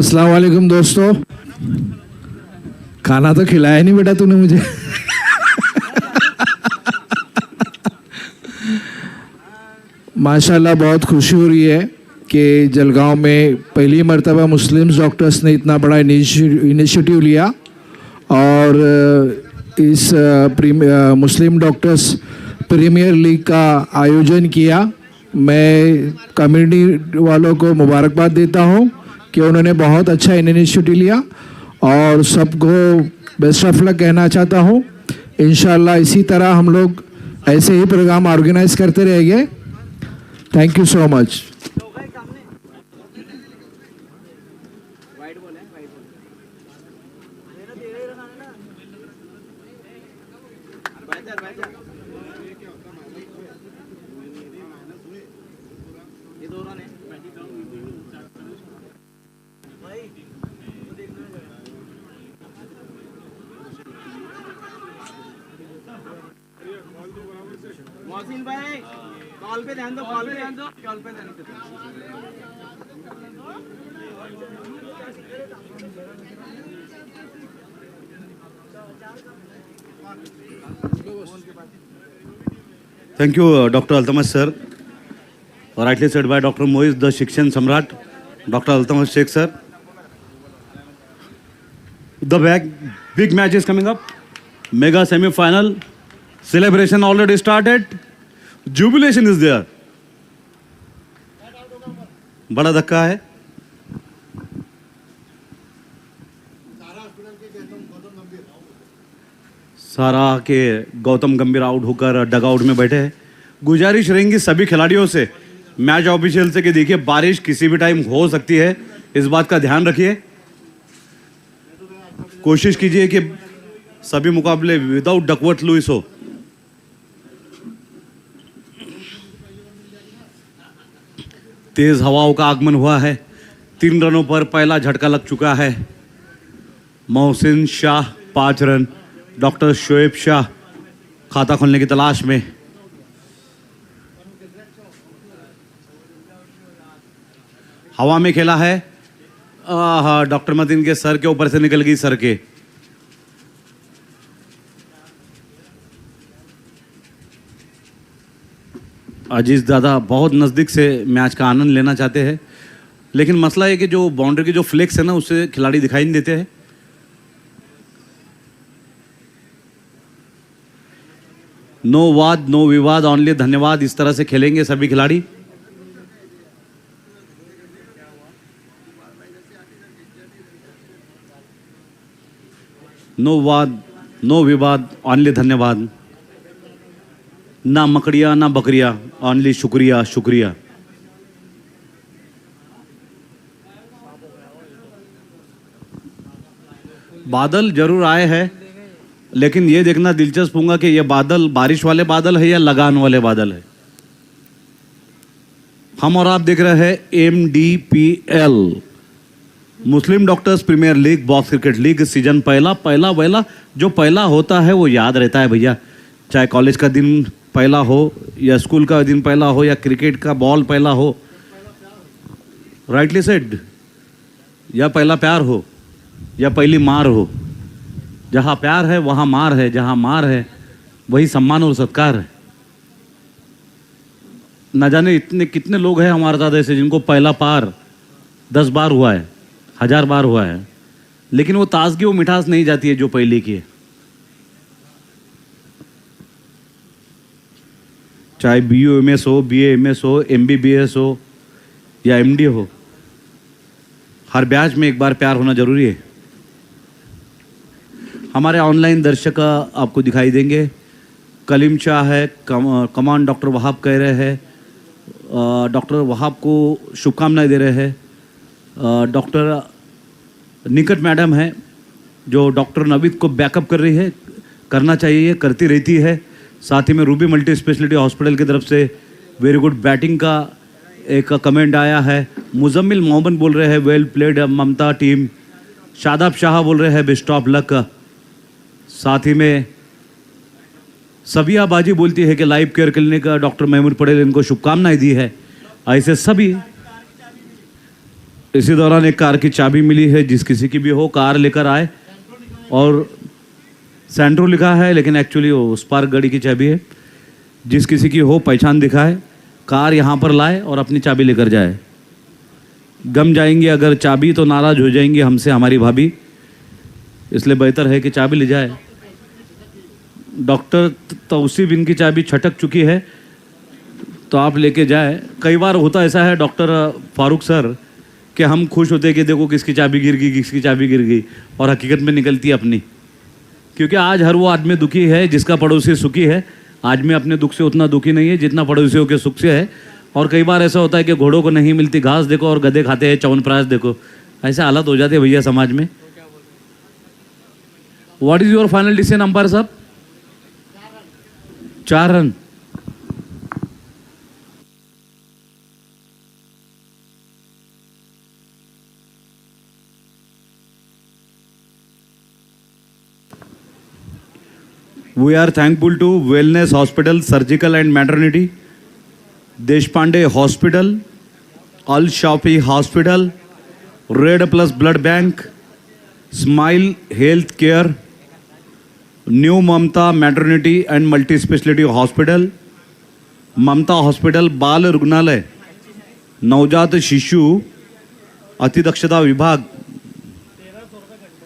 अस्सलाम वालेकुम दोस्तों। खाना तो खिलाया नहीं बेटा तूने मुझे। माशाल्लाह बहुत खुशी हो रही है कि जलगांव में पहली मर्तबा मुस्लिम डॉक्टर्स ने इतना बड़ा इनिशिएटिव लिया और इस मुस्लिम डॉक्टर्स प्रीमियर लीग का आयोजन किया। मैं कम्युनिटी वालों को मुबारकबाद देता हूं कि उन्होंने बहुत अच्छा इनिशिएटिव लिया और सबको बेस्ट ऑफ लक कहना चाहता हूं। इंशाल्लाह इसी तरह हम लोग ऐसे ही प्रोग्राम ऑर्गेनाइज करते रहेंगे। Thank you so much. Mohsin भाई कॉल पे ध्यान दो, कॉल पे ध्यान दो, कॉल पे ध्यान दो। Thank you, Dr. Altamas sir. Rightly said by Dr. Moiz, the Shikshan Samrat, Dr. Altamas Sheikh sir. The big match is coming up. Mega semi-final. Celebration already started. Jubilation is there. बड़ा धक्का है। सारा के गौतम गंभीर out होकर डग out में बैठे हैं। गुजारिश रहेंगी सभी खिलाड़ियों से, मैच ऑफिशियल से कि देखिए बारिश किसी भी टाइम हो सकती है, इस बात का ध्यान रखिए। कोशिश कीजिए कि सभी मुकाबले विदाउट डकवर्थ लुइस हो। तेज हवाओं का आगमन हुआ है। 3 रनों पर पहला झटका लग चुका है। मोहसिन शाह 5 रन, डॉक्टर शोएब शाह खाता खोलने की तलाश में। हवा में खेला है, डॉक्टर मतीन के सर के ऊपर से निकल गई सर के। अजीज दादा बहुत नज़दीक से मैच का आनंद लेना चाहते हैं, लेकिन मसला है कि जो बाउंड्री की जो फ्लेक्स है ना, उससे खिलाड़ी दिखाई नहीं देते हैं। नो वाद नो विवाद, ऑनली धन्यवाद, इस तरह से खेलेंगे सभी खिलाड़ी। नो वाद नो विवाद, ऑनली धन्यवाद। ना मकड़िया ना बकरिया, ऑनली शुक्रिया शुक्रिया। बादल जरूर आए हैं, लेकिन ये देखना दिलचस्प होगा कि ये बादल बारिश वाले बादल है या लगान वाले बादल है। हम और आप देख रहे हैं MDPL, Muslim doctors premier league box cricket league season पहला जो पहला होता है वो याद रहता है भैया। चाहे कॉलेज का दिन पहला हो या स्कूल का दिन पहला हो या क्रिकेट का बॉल पहला हो, राइटली सेड, या पहला प्यार हो या पहली मार हो। जहाँ प्यार है वहाँ मार है, जहाँ मार है वही सम्मान और सत्कार है। न जाने इतने कितने लोग हैं हमारे साथ ऐसे जिनको पहला पार 10 बार हुआ है, 1000 बार हुआ है, लेकिन वो ताजगी वो मिठास नहीं जाती है जो पहले की है। चाहे BUMS हो, BAMS हो, MBBS हो या MD हो, हर बैच में एक बार प्यार होना जरूरी है। हमारे ऑनलाइन दर्शक आपको दिखाई देंगे। कलीम शाह है, कमान डॉक्टर वहाब कह रहे हैं, डॉक्टर वहाब को शुभकामनाएं दे रहे हैं। डॉक्टर निकट मैडम है जो डॉक्टर नवीद को बैकअप कर रही है, करना चाहिए, करती रहती है। साथ ही में रूबी मल्टी स्पेशलिटी हॉस्पिटल की तरफ से वेरी गुड बैटिंग का एक कमेंट आया है। मुजम्मिल मोहम्मद बोल रहे हैं वेल प्लेड ममता टीम। शादाब शाह बोल रहे हैं बेस्ट ऑफ लक। साथ ही में सबिया बाजी बोलती है कि live care clinic doctor Mahmood Patel इनको शुभकामनाएं दी है। ऐसे सभी इसी दौरान एक कार की चाबी मिली है, जिस किसी की भी हो कार लेकर आए। और सेंट्रो लिखा है लेकिन एक्चुअली वो स्पार्क गाड़ी की चाबी है। जिस किसी की हो पहचान दिखाए, कार यहाँ पर लाए और अपनी चाबी लेकर जाए। गम जाएंगी अगर चाबी तो नाराज हो जाएंगी हमसे हमारी भाभी, इसलिए बेहतर है कि चाबी ले जाए। डॉक्टर तौसीफ इनकी चाबी छटक चुकी है तो आप लेके जाए। कई बार होता ऐसा है डॉक्टर फारूक सर कि हम खुश होते हैं कि देखो किसकी चाबी गिर गई, किसकी चाबी गिर गई, और हकीकत में निकलती है अपनी। क्योंकि आज हर वो आदमी दुखी है जिसका पड़ोसी सुखी है। आज मैं अपने दुख से उतना दुखी नहीं है जितना पड़ोसियों के सुख से है। और कई बार ऐसा होता है कि घोड़ों को नहीं मिलती घास देखो और गधे खाते हैं च्यवनप्राश देखो। ऐसे हालत हो जाते हैं भैया समाज में। What is your final decision umpire साहब? 4 run. We are thankful to Wellness Hospital, Surgical and Maternity, Deshpande Hospital, Al Shafi Hospital, Red Plus Blood Bank, Smile Health Care, New Mamta Maternity and Multi-Speciality Hospital, Mamta Hospital, बाल रुग्णालय, नवजात शिशु अतिदक्षता विभाग,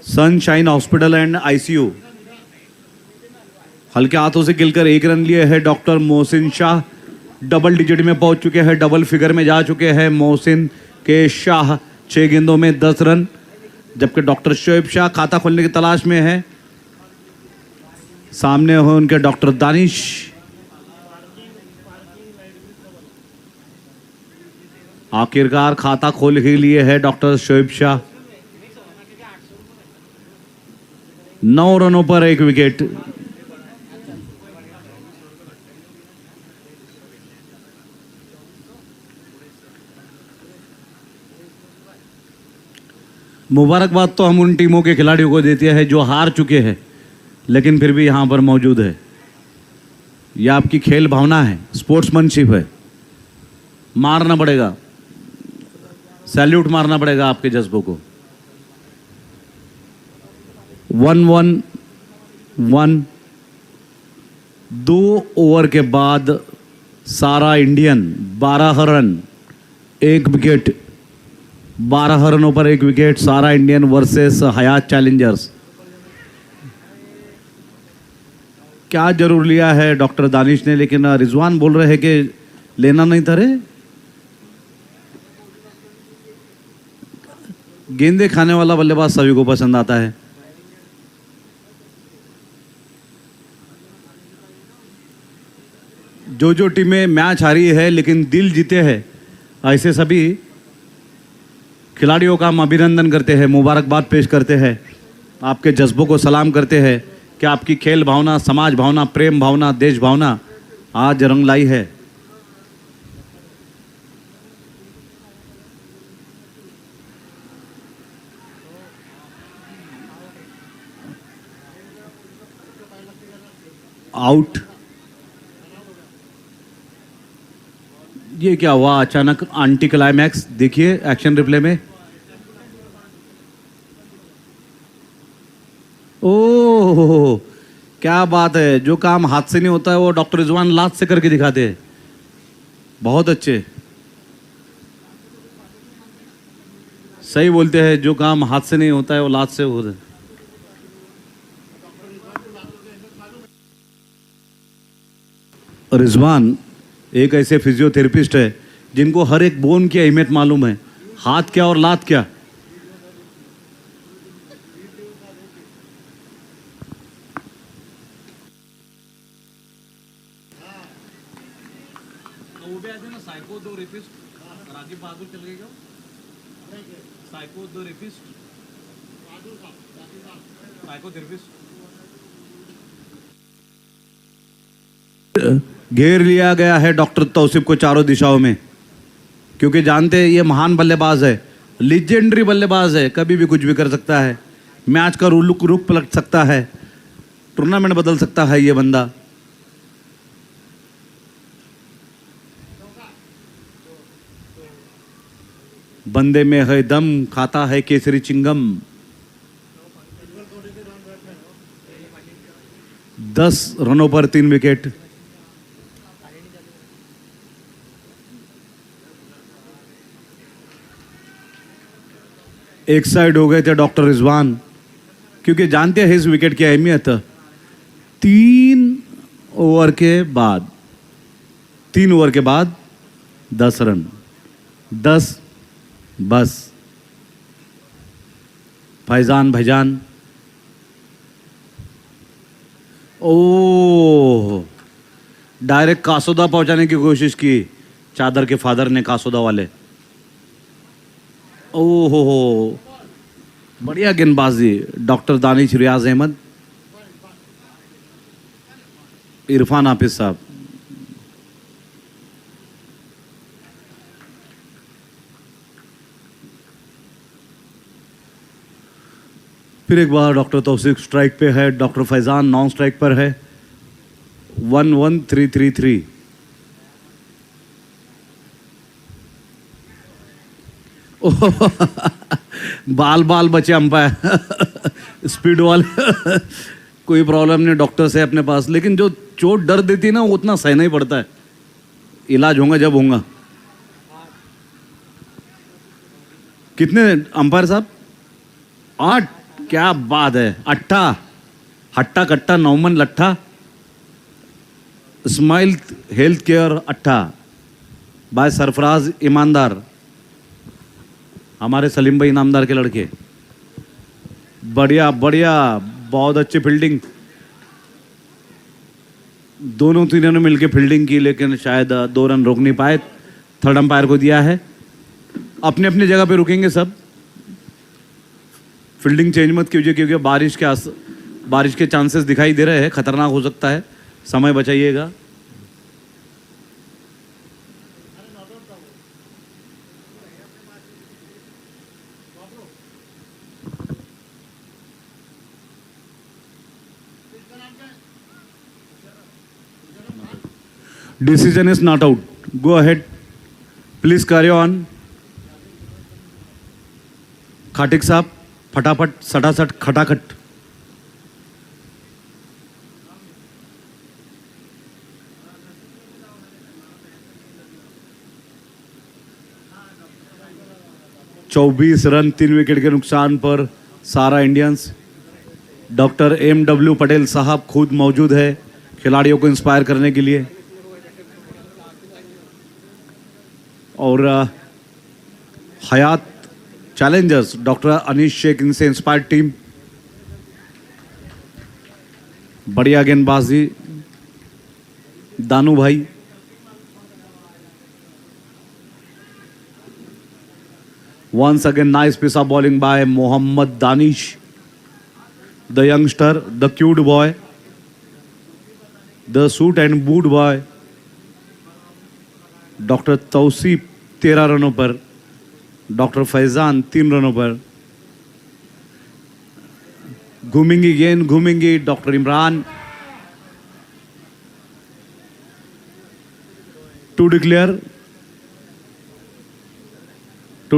sunshine hospital and ICU। हल्के हाथों से गिलकर 1 run लिए है doctor Mohsin Shah. Double digit में पहुंच चुके हैं, डबल फिगर में जा चुके हैं मोहसिन के शाह 6 गेंदों में 10 रन। जबकि डॉक्टर शोएब शाह खाता खोलने की तलाश में है। सामने हो उनके डॉक्टर दानिश। आखिरकार खाता खोल के लिए है डॉक्टर शोएब शाह। 9 रनों पर 1 विकेट। मुबारकबाद तो हम उन टीमों के खिलाड़ियों को देते हैं जो हार चुके हैं लेकिन फिर भी यहाँ पर मौजूद है। यह आपकी खेल भावना है, स्पोर्ट्समैनशिप है। मारना पड़ेगा, सैल्यूट मारना पड़ेगा आपके जज्बों को। 1-1-1। 2 ओवर के बाद सारा इंडियन 12 रन 1 विकेट। 12 रनों पर 1 विकेट। सारा इंडियन वर्सेस हयात चैलेंजर्स। क्या जरूर लिया है डॉक्टर दानिश ने, लेकिन रिजवान बोल रहे हैं कि लेना नहीं था रे। गेंदे खाने वाला बल्लेबाज सभी को पसंद आता है। जो टीमें मैच हारी है लेकिन दिल जीते हैं, ऐसे सभी खिलाड़ियों का हम अभिनंदन करते हैं, मुबारकबाद पेश करते हैं, आपके जज्बों को सलाम करते हैं कि आपकी खेल भावना, समाज भावना, प्रेम भावना, देश भावना आज रंग लाई है। आउट। ये क्या हुआ अचानक? Anti climax. देखिए एक्शन रिप्ले में। ओह क्या बात है। जो काम हाथ से नहीं होता है वो डॉक्टर रिजवान लात से करके दिखाते हैं। बहुत अच्छे, सही बोलते हैं। जो काम हाथ से नहीं होता है वो लात से होता है। रिजवान एक ऐसे फिजियोथेरेपिस्ट है जिनको हर एक बोन की अहमियत मालूम है, हाथ क्या और लात क्या। घेर लिया गया है डॉक्टर तौसीफ को चारों दिशाओं में, क्योंकि जानते हैं ये महान बल्लेबाज है, लीजेंडरी बल्लेबाज है, कभी भी कुछ भी कर सकता है, मैच का रुख पलट सकता है, टूर्नामेंट बदल सकता है ये बंदा। बंदे में है दम, खाता है केसरी चिंगम। 10 रनों पर 3 विकेट। एक साइड हो गए थे डॉक्टर रिजवान, क्योंकि जानते हैं इस विकेट की अहमियत। 3 ओवर के बाद 3 ओवर के बाद 10 रन, 10 बस। फैजान भाईजान, ओ डायरेक्ट कासोदा पहुंचाने की कोशिश की चादर के फादर ने, कासोदा वाले। ओहो, बढ़िया गेंदबाजी डॉक्टर दानिश रियाज अहमद, इरफान हाफिज साहब। फिर एक बार डॉक्टर तौसीफ स्ट्राइक पे है, डॉक्टर फैजान नॉन स्ट्राइक पर है। 1-1-3-3-3। बाल बाल बचे अंपायर स्पीड वाले। कोई प्रॉब्लम नहीं डॉक्टर से अपने पास, लेकिन जो चोट डर देती है ना, वो उतना सहना ही पड़ता है। इलाज होगा जब होगा। कितने अंपायर साहब? 8। क्या बात है। अट्ठा हट्टा कट्टा नौमन लट्ठा, स्माइल हेल्थ केयर अट्ठा बाय सरफराज ईमानदार, हमारे सलीम भाई इनामदार के लड़के। बढ़िया बढ़िया, बहुत अच्छी फील्डिंग। दोनों तीनों ने मिलकर फील्डिंग की, लेकिन शायद 2 रन रोक नहीं पाए। थर्ड अंपायर को दिया है। अपने अपनी जगह पे रुकेंगे सब। फील्डिंग चेंज मत कीजिए, क्योंकि बारिश के चांसेस दिखाई दे रहे हैं, खतरनाक हो सकता है। समय बचाइएगा। Decision is not out, go ahead please, carry on. Khatik साहब फटाफट सटासट खटाखट। चौबीस रन 3 विकेट के नुकसान पर सारा इंडियंस। डॉक्टर MW पटेल साहब खुद मौजूद है खिलाड़ियों को इंस्पायर करने के लिए। और हयात चैलेंजर्स डॉक्टर अनीश शेख, इनसे इंस्पायर्ड टीम। बढ़िया गेंदबाजी दानू भाई। Once again, nice piece of bowling by Mohammad Danish, the youngster, the cute boy, the suit and boot boy. Doctor Tauseef 13 रनों पर, डॉक्टर फैजान 3 रनों पर। घूमेंगी गेंद, घूमेंगी doctor Imran. To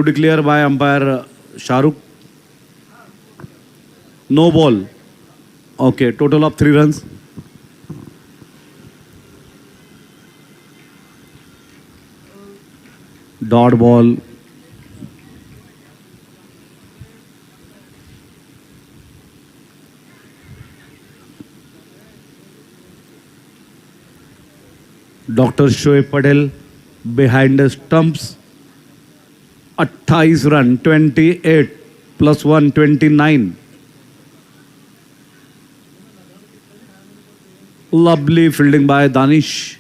declare by umpire Shahrukh. No ball. Okay, total of 3 runs. Dot ball. Doctor Shoaib Patel behind the stumps. 28 run, 28 + 1 29। Lovely fielding by Danish.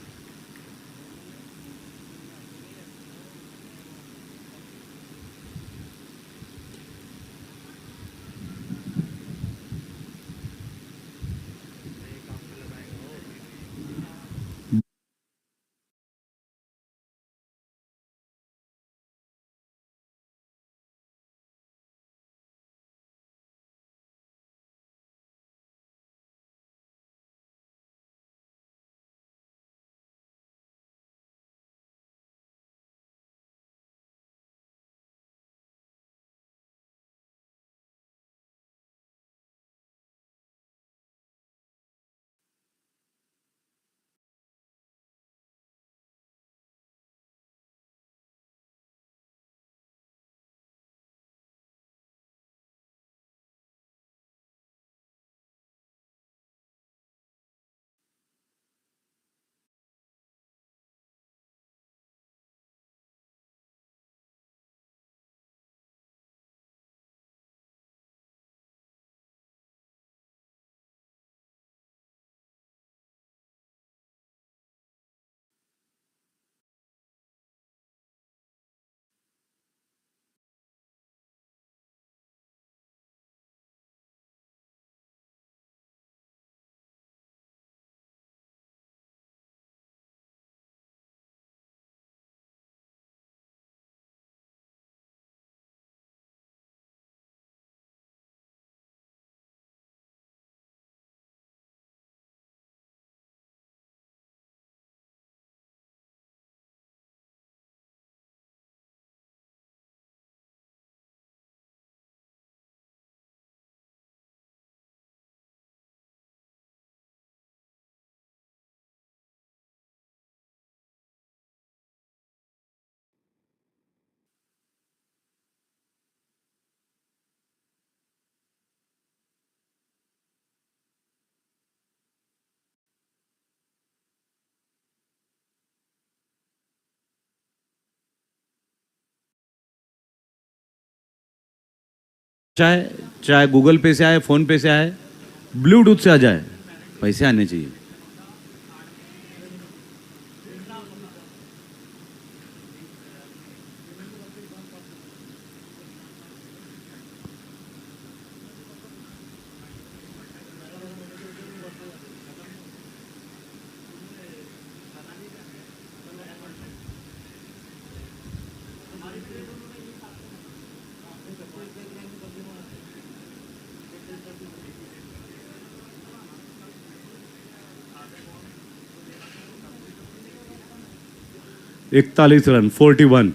चाहे चाहे Google पे से आए, फोन पे से आए, ब्लूटूथ से आ जाए, पैसे आने चाहिए। इकतालीस रन 41,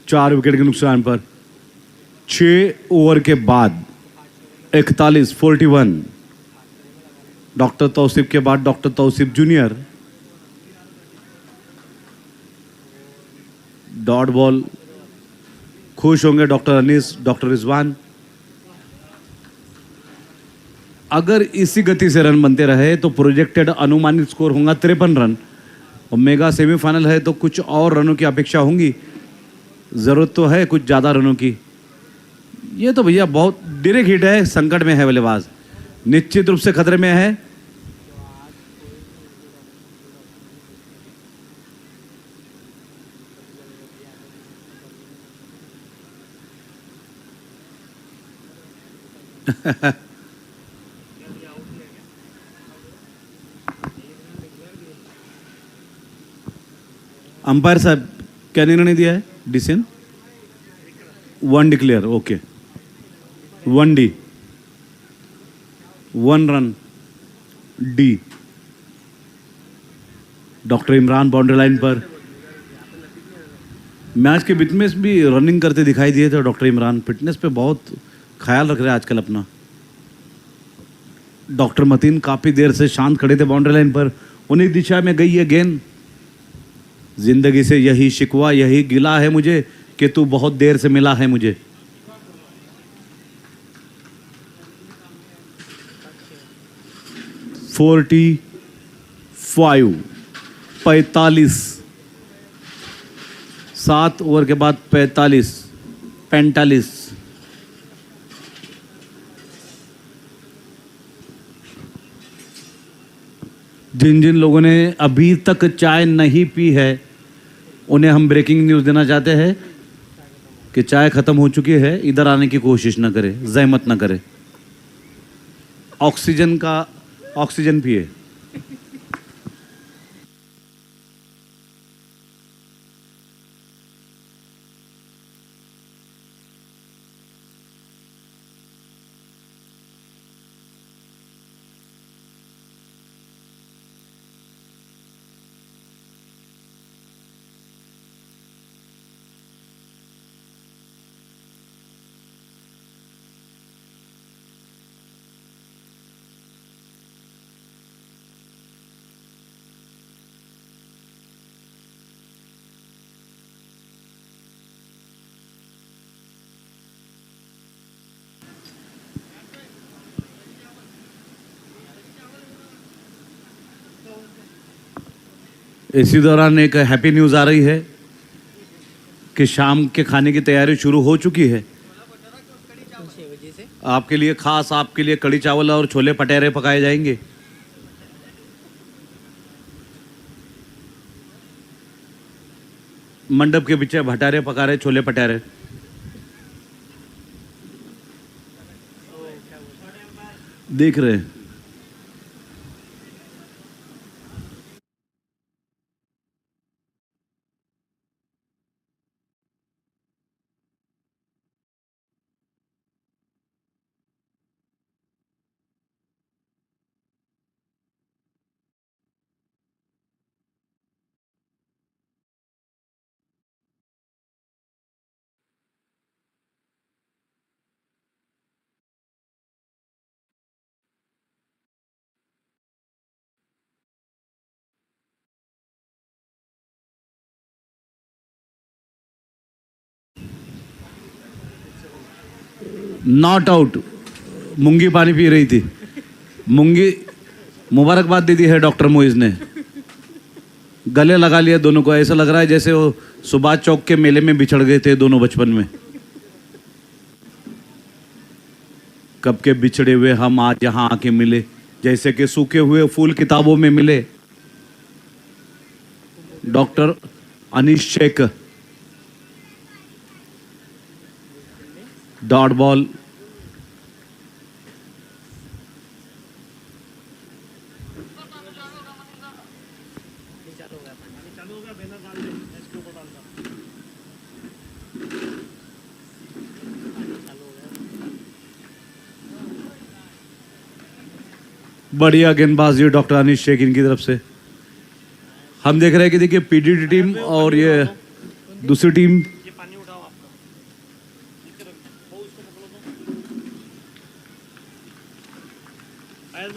4 विकेट के नुकसान पर 6 ओवर के बाद 41 डॉक्टर तौसीफ के बाद doctor Tauseef junior dot ball. खुश होंगे डॉक्टर अनीस, डॉक्टर रिजवान। अगर इसी गति से रन बनते रहे तो प्रोजेक्टेड अनुमानित स्कोर होगा 53 रन और मेगा सेमीफाइनल है तो कुछ और रनों की अपेक्षा होंगी। ज़रूरत तो है कुछ ज़्यादा रनों की। ये तो भैया बहुत डायरेक्ट हिट है, संकट में है बल्लेबाज, निश्चित रूप से खतरे में है। अंपायर साहब क्या निर्णय दिया है? Decision 1 declare, okay. 1 D, 1 run D. Doctor Imran boundary line पर। मैच के बीच में भी रनिंग करते दिखाई दिए थे डॉक्टर इमरान। फिटनेस पे बहुत ख्याल रख रहे हैं आजकल अपना। डॉक्टर मतीन काफ़ी देर से शांत खड़े थे बाउंड्री लाइन पर। उन्हीं दिशा में गई है गेंद। जिंदगी से यही शिकवा, यही गिला है मुझे कि तू बहुत देर से मिला है मुझे। फोर्टी 45 7 ओवर के बाद 45 जिन जिन लोगों ने अभी तक चाय नहीं पी है उन्हें हम ब्रेकिंग न्यूज़ देना चाहते हैं कि चाय ख़त्म हो चुकी है। इधर आने की कोशिश ना करें, जहमत ना करें। ऑक्सीजन पिए। इसी दौरान एक हैप्पी न्यूज़ आ रही है कि शाम के खाने की तैयारी शुरू हो चुकी है। आपके लिए खास, आपके लिए कड़ी चावल और छोले भटूरे पकाए जाएंगे। मंडप के पीछे भटारे पका रहे, छोले भटूरे। देख रहे हैं। Not out. मूंगी पानी पी रही थी। मूंगी मुबारकबाद दे दी है डॉक्टर मोइज ने। गले लगा लिया दोनों को। ऐसा लग रहा है जैसे वो सुभाष चौक के मेले में बिछड़ गए थे दोनों बचपन में। कब के बिछड़े हुए हम आज यहाँ आके मिले, जैसे कि सूखे हुए फूल किताबों में मिले। Doctor Anish Shaikh, dot ball. बढ़िया गेंदबाजी डॉक्टर अनीश शेख इनकी तरफ से। हम देख रहे हैं कि देखिए पीडीटी टीम और ये दूसरी टीम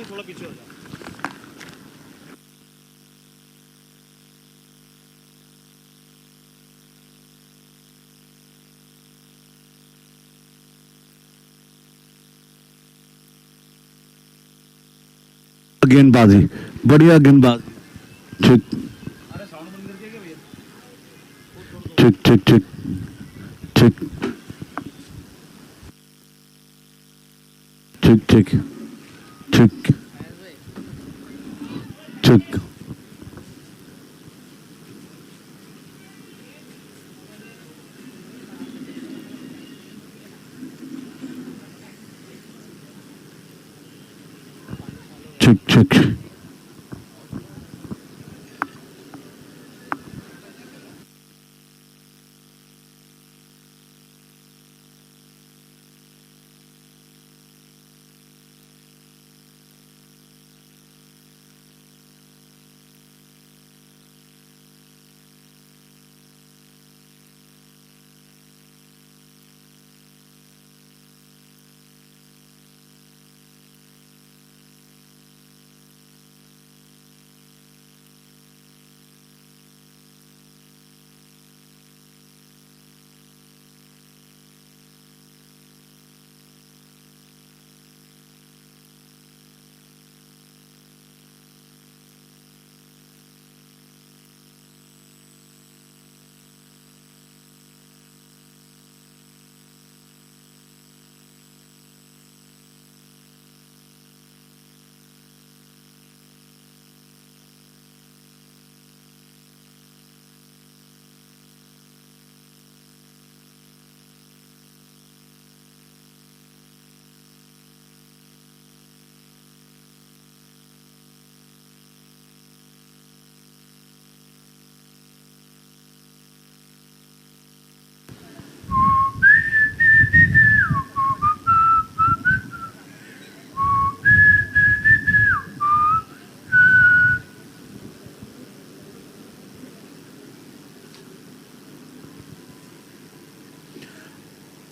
थोड़ा पीछे हो जाओ। गेंदबाजी, बढ़िया गेंदबाज। ठीक ठीक ठीक ठीक ठीक ठीक ठीक ठीक ठीक। ठीक ठीक।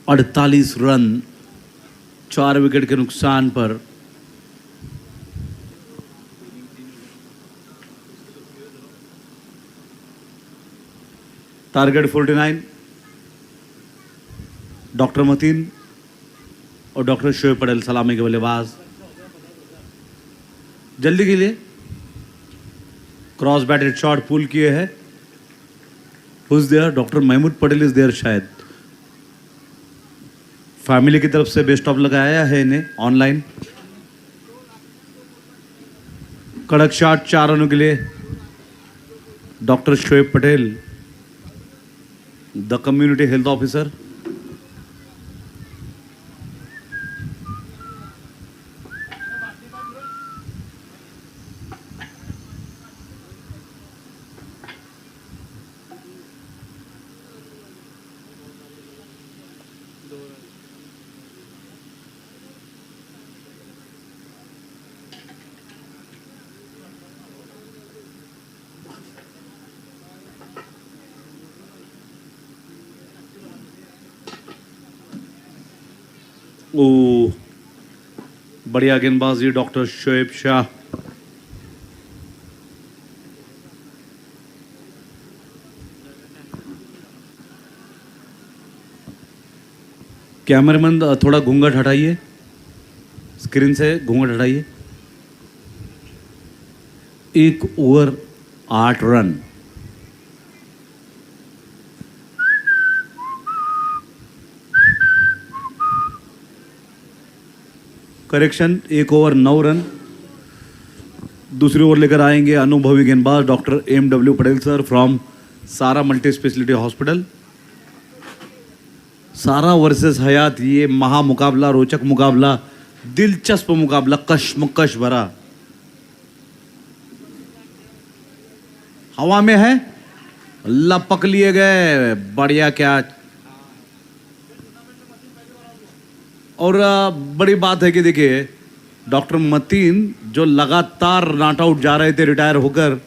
अड़तालीस रन 4 विकेट के नुकसान पर टारगेट 49। डॉक्टर मतीन और डॉक्टर शोएब पटेल सलामी के बल्लेबाज। जल्दी के लिए क्रॉस बैटेड शॉट पुल किए हैं। Who's there? Doctor Mahmood Patel is there शायद। फैमिली की तरफ से बेस्ट ऑफ लगाया है इन्हें ऑनलाइन। कड़क शॉट 4 रनों के लिए doctor Shoaib Patel, the community health officer. ओ बढ़िया गेंदबाजी डॉक्टर शोएब शाह। कैमरामैन थोड़ा घूंघट हटाइए, स्क्रीन से घूंघट हटाइए। 1 over 8 run. Correction, 1 over 9 run. दूसरी ओवर लेकर आएंगे अनुभवी गेंदबाज doctor MW Patel sir from सारा मल्टी स्पेशलिटी हॉस्पिटल। सारा वर्सेस हयात, ये महा मुकाबला, रोचक मुकाबला, दिलचस्प मुकाबला, कशमकश भरा। हवा में है, लपक लिए गए, बढ़िया कैच। और बड़ी बात है कि देखिए डॉक्टर मतीन जो लगातार नॉट आउट जा रहे थे रिटायर होकर,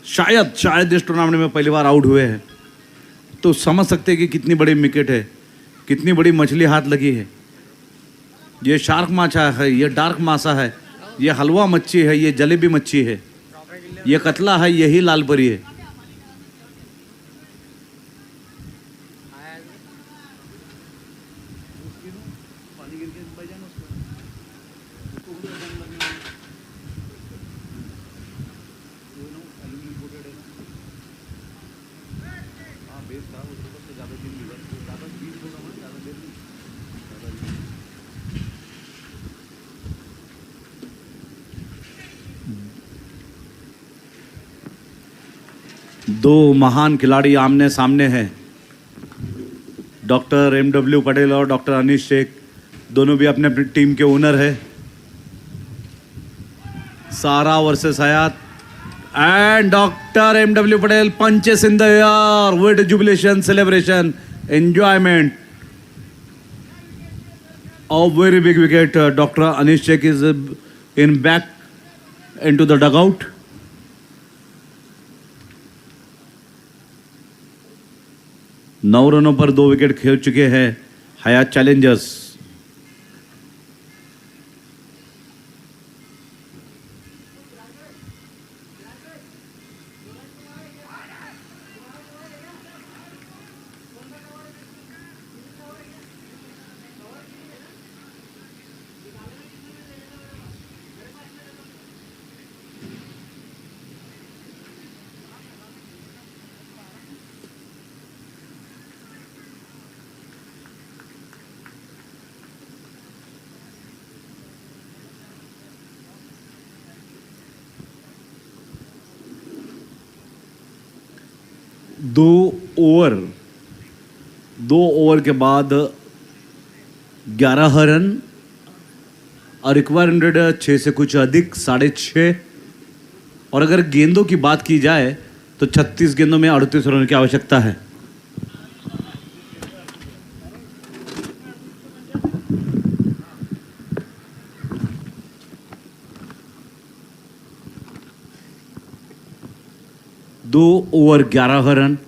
शायद इस टूर्नामेंट में पहली बार आउट हुए हैं, तो समझ सकते हैं कि कितनी बड़ी विकेट है, कितनी बड़ी मछली हाथ लगी है। ये शार्क माछा है, ये डार्क मासा है, ये हलवा मच्छी है, ये जलेबी मच्छी है, ये कतला है, यही लाल परी है। दो महान खिलाड़ी आमने सामने हैं, डॉक्टर MW पटेल और डॉक्टर अनीश शेख, दोनों भी अपने अपनी टीम के ओनर है। Sara versus Hayat and doctor MW Patel punches in the air with jubilation, celebration, enjoyment of very big wicket. Doctor Anish Shaikh is in back into the dugout. नौ रनों पर 2 विकेट खेल चुके हैं हयात चैलेंजर्स। दो ओवर के बाद 11 रन और रिक्वायरमेंट 6 से कुछ अधिक, 6.5। और अगर गेंदों की बात की जाए तो 36 गेंदों में 38 रन की आवश्यकता है। दो ओवर 11 रन।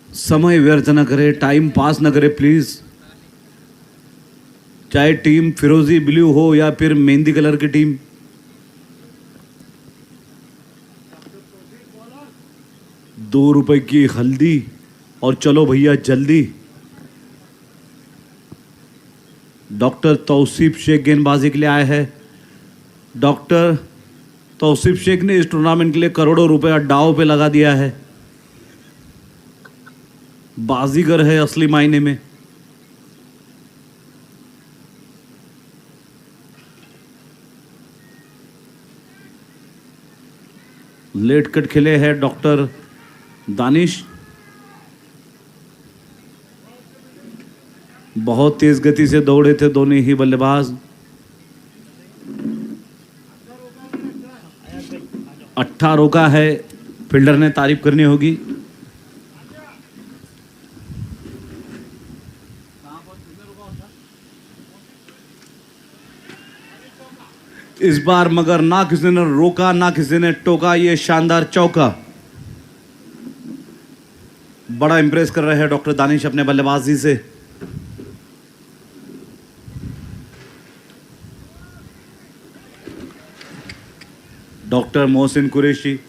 समय व्यर्थ न करे, टाइम पास न करे प्लीज। चाहे टीम फिरोजी ब्लू हो या फिर मेहंदी कलर की टीम। ₹2 की हल्दी और चलो भैया जल्दी। डॉक्टर तौसीफ शेख गेंदबाजी के लिए आए हैं। डॉक्टर तौसीफ शेख ने इस टूर्नामेंट के लिए करोड़ों रुपया दांव पे लगा दिया है। बाजीगर है असली मायने में। लेट कट खेले हैं डॉक्टर दानिश। बहुत तेज गति से दौड़े थे दोनों ही बल्लेबाज। 18 रोका है, फील्डर ने तारीफ करनी होगी। इस बार मगर ना किसी ने रोका ना किसी ने टोका। ये शानदार चौका बड़ा इंप्रेस कर रहे हैं डॉक्टर दानिश अपने बल्लेबाजी से। डॉक्टर मोहसिन कुरैशी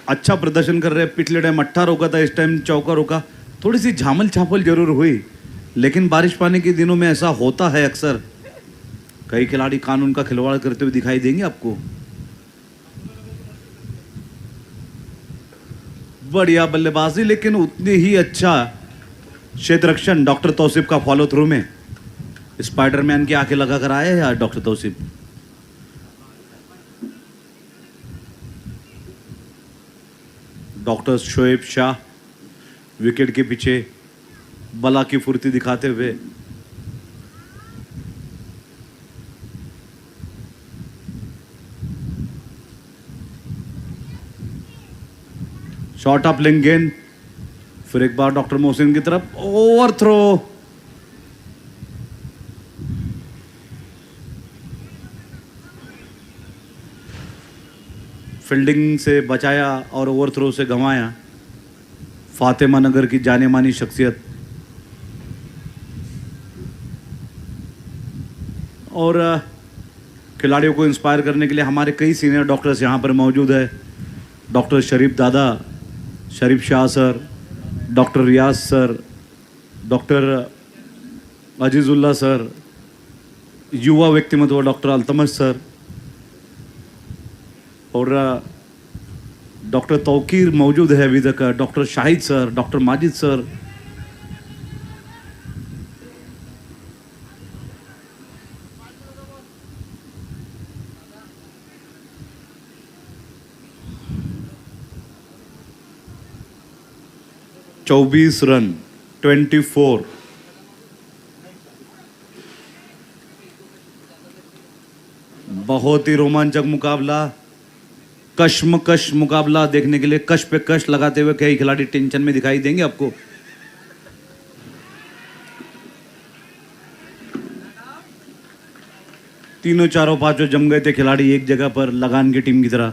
अच्छा प्रदर्शन कर रहे हैं। पिछले टाइम 18 रोका था, इस टाइम चौका रोका। थोड़ी सी झामल छापल जरूर हुई, लेकिन बारिश पानी के दिनों में ऐसा होता है अक्सर। कई खिलाड़ी कानून का खिलवाड़ करते हुए दिखाई देंगे आपको। बढ़िया बल्लेबाजी, लेकिन उतनी ही अच्छा क्षेत्ररक्षण डॉक्टर तौसीफ का फॉलो थ्रू में। स्पाइडरमैन की आंखें लगा कर आए या doctor Tauseef? Doctor Shoaib Shah wicket के पीछे बला की फुर्ती दिखाते हुए शॉट अप लेंगे गेंद, फिर एक बार डॉक्टर मोहसिन की तरफ ओवर थ्रो। फील्डिंग से बचाया और ओवर थ्रो से गंवाया फातिमा नगर की जाने मानी शख्सियत। और खिलाड़ियों को इंस्पायर करने के लिए हमारे कई सीनियर डॉक्टर्स यहाँ पर मौजूद है। डॉक्टर शरीफ दादा, शरीफ शाह सर, डॉक्टर रियाज सर, डॉक्टर अजीज़ुल्लाह सर, युवा व्यक्तिमत्व डॉक्टर अल्तमश सर और डॉक्टर तौकीर मौजूद है अभी तक, doctor Shahid sir, doctor Majid sir. चौबीस रन 24। बहुत ही रोमांचक मुकाबला, कश्मकश मुकाबला देखने के लिए कश पे कश लगाते हुए कई खिलाड़ी टेंशन में दिखाई देंगे आपको। तीनों चारों पांचों जम गए थे खिलाड़ी एक जगह पर लगान की टीम की तरह।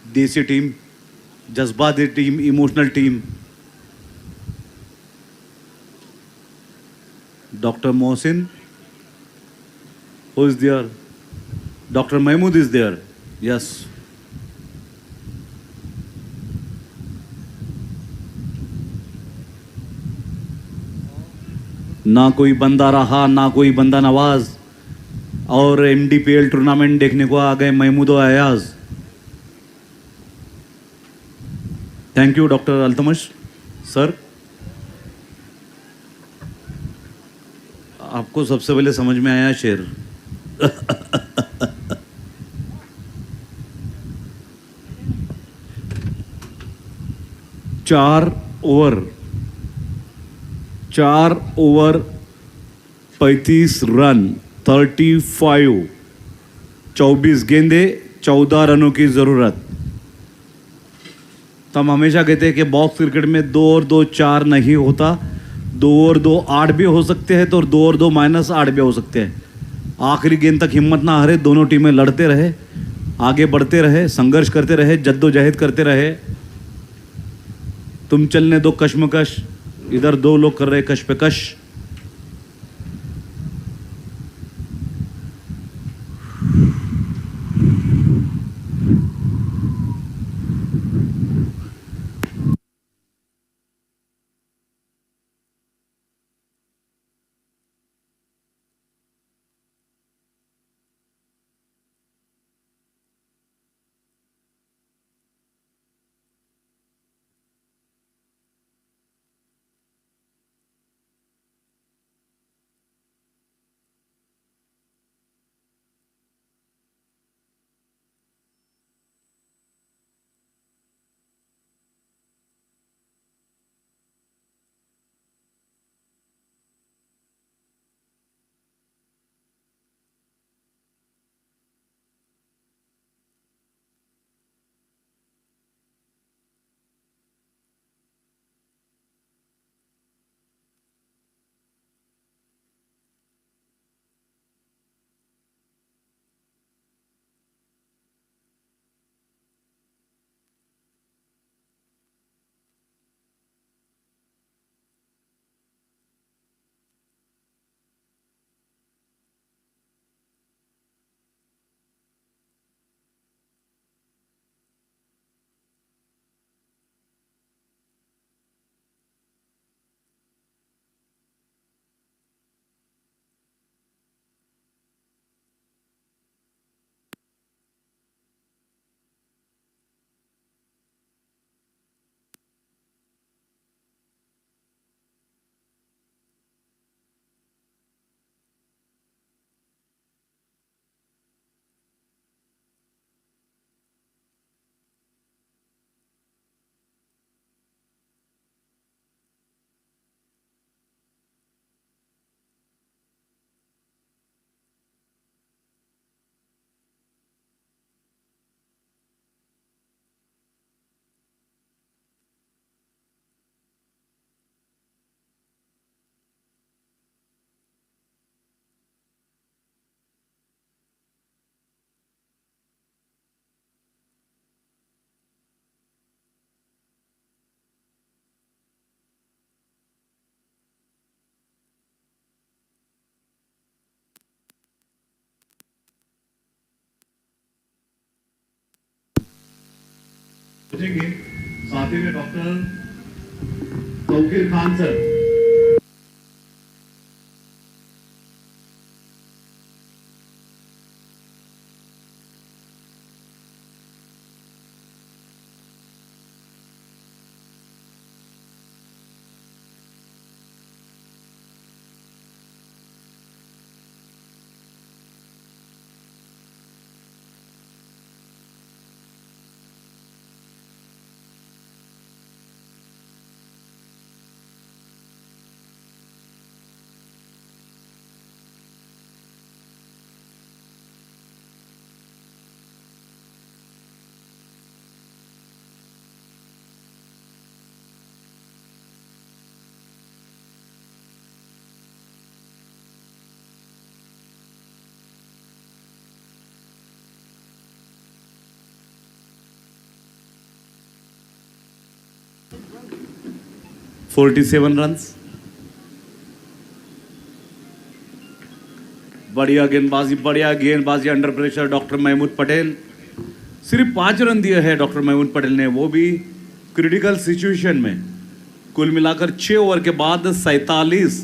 देसी टीम, जज्बाती team, emotional team. Doctor Mohsin, who is there? Doctor Mahmood is there, yes. ना कोई बंदा रहा, ना कोई बंदा नवाज, और एमडीपीएल टूर्नामेंट देखने को आ गए महमूद और Ayaz. Thank you doctor Altamash sir. आपको सबसे पहले समझ में आया शेर। चार ओवर 35 रन 35, 24 गेंदे 14 रनों की जरूरत। तो हम हमेशा कहते हैं कि बॉक्स क्रिकेट में 2 और 2 4 नहीं होता, 2 और 2 8 भी हो सकते हैं, तो 2 और 2 -8 भी हो सकते हैं। आखिरी गेंद तक हिम्मत ना हारे, दोनों टीमें लड़ते रहे, आगे बढ़ते रहे, संघर्ष करते रहे, जद्दोजहद करते रहे। तुम चलने दो कश्मकश, इधर 2 लोग कर रहे कश पे कश। पहुंचेंगे। साथ ही में doctor Tauqeer Khan sir. (47 runs. बढ़िया गेंदबाजी under pressure doctor Mahmood Patel. सिर्फ 5 रन दिए हैं डॉक्टर महमूद पटेल ने, वो भी क्रिटिकल सिचुएशन में। कुल मिलाकर 6 ओवर के बाद 47।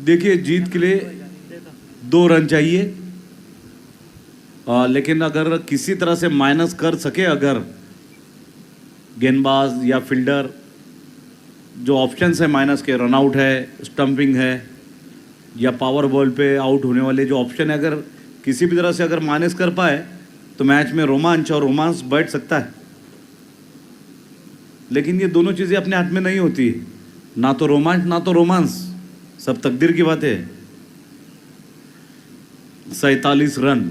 देखिए, जीत के लिए 2 रन चाहिए, लेकिन अगर किसी तरह से माइनस कर सके अगर गेंदबाज या फील्डर, जो ऑप्शंस है माइनस के, रन आउट है, स्टंपिंग है या पावर बॉल पे आउट होने वाले जो ऑप्शन है, अगर किसी भी तरह से अगर माइनस कर पाए तो मैच में रोमांच और रोमांस बैठ सकता है। लेकिन ये दोनों चीज़ें अपने हाथ में नहीं होती, ना तो रोमांच ना तो रोमांस, सब तकदीर की बात है। 47 रन।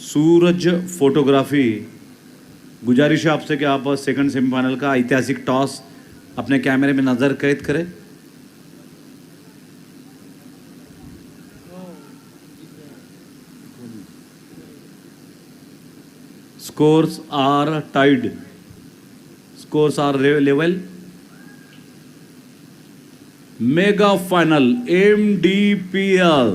सूरज फोटोग्राफी, गुजारिश है आपसे कि आप सेकंड सेमीफाइनल का ऐतिहासिक टॉस अपने कैमरे में नजर कैद करें। Scores are tied, scores are level. Mega final MDPL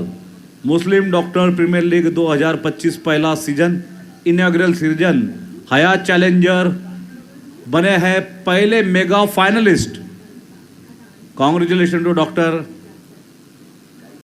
Muslim doctor premier league 2025 पहला season, inaugural season. Hayat challenger बने हैं पहले mega finalist. Congratulation to doctor